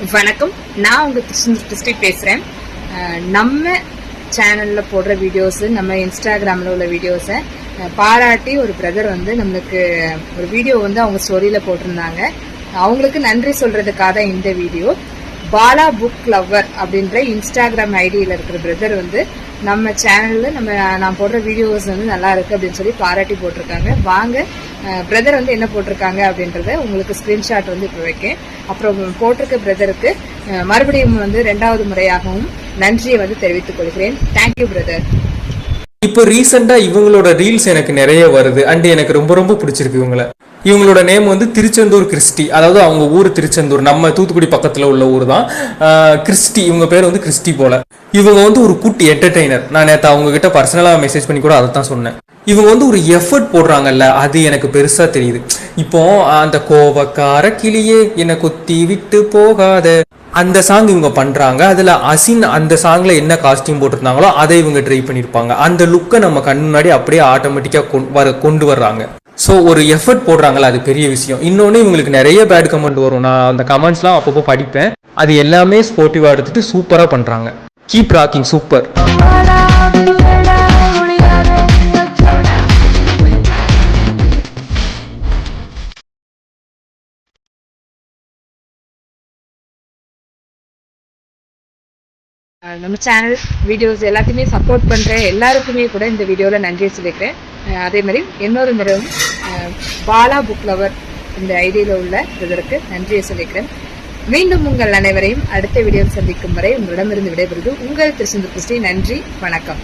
வணக்கம், நான் உங்க கிருஷ்ணி பேசுறேன். நம்ம சேனல்ல போடுற வீடியோஸ், நம்ம இன்ஸ்டாகிராம்ல உள்ள வீடியோஸை பாராட்டி ஒரு பிரதர் வந்து நம்மளுக்கு ஒரு வீடியோ வந்து அவங்க ஸ்டோரியில போட்டிருந்தாங்க. அவங்களுக்கு நன்றி சொல்றதுக்காக தான் இந்த வீடியோ. பாலா புக் லவர் அப்படின்ற இன்ஸ்டாகிராம் ஐடியில இருக்கிற பிரதர் வந்து நம்ம சேனல்ல நான் போடுற வீடியோஸ் வந்து நல்லா இருக்கு அப்படின்னு சொல்லி பாராட்டி போட்டிருக்காங்க. வாங்க பிரதர் வந்து என்ன போட்டிருக்காங்க அப்படின்றத உங்களுக்கு ஸ்கிரீன்ஷாட் வந்து இப்போ வைக்கேன். அப்புறம் போட்டிருக்க பிரதருக்கு மறுபடியும் வந்து 2வது முறையாகவும் நன்றியை வந்து தெரிவித்துக் கொள்கிறேன். Thank you brother. இப்போ ரீசெண்டா இவங்களோட ரீல்ஸ் எனக்கு நிறைய வருது அண்ட் எனக்கு ரொம்ப ரொம்ப பிடிச்சிருக்கு. இவங்களோட நேம் வந்து திருச்செந்தூர் கிறிஸ்டி, அதாவது அவங்க ஊர் திருச்செந்தூர், நம்ம தூத்துக்குடி பக்கத்துல உள்ள ஊர் தான். கிறிஸ்டி, இவங்க பேர் வந்து கிறிஸ்டி போல. இவங்க வந்து ஒரு குட்டி என்டர்டெய்னர். நான் நேற்று அவங்க கிட்ட பர்சனலா மெசேஜ் பண்ணி கூட அதை தான் சொன்னேன். இவங்க வந்து ஒரு எஃபர்ட் போடுறாங்கல்ல, அது எனக்கு பெருசா தெரியுது. இப்போ அந்த கோவக்கார கிளியே என்னை கொத்தி விட்டு போகாத அந்த சாங் இவங்க பண்றாங்க. அதுல அசின் அந்த சாங்ல என்ன காஸ்டியூம் போட்டிருந்தாங்களோ அதை இவங்க ட்ரை பண்ணிருப்பாங்க. அந்த லுக்கை நம்ம கண் முன்னாடி அப்படியே ஆட்டோமேட்டிக்கா கொண்டு வர்றாங்க. ஸோ ஒரு எஃபர்ட் போடுறாங்களா, அது பெரிய விஷயம். இன்னொன்று, இவங்களுக்கு நிறைய பேட் கமெண்ட் வரும். நான் அந்த கமெண்ட்ஸ்லாம் அப்பப்போ படிப்பேன். அது எல்லாமே ஸ்போர்ட்டிவாக எடுத்துட்டு சூப்பராக பண்ணுறாங்க. Keep rocking, super. நம்ம சேனல் வீடியோஸ் எல்லாத்தையுமே சப்போர்ட் பண்ணுற எல்லாருக்குமே கூட இந்த வீடியோவில் நன்றி சொல்லிக்கிறேன். அதே மாதிரி இன்னொரு முறையும் பாலா புக் லவர் இந்த ஐடியில் உள்ள இதற்கு நன்றியை சொல்லிக்கிறேன். மீண்டும் உங்கள் அனைவரையும் அடுத்த வீடியோவில் சந்திக்கும் வரை உங்களிடமிருந்து விடைபெறுவது உங்கள் கிருஷ்ண. நன்றி, வணக்கம்.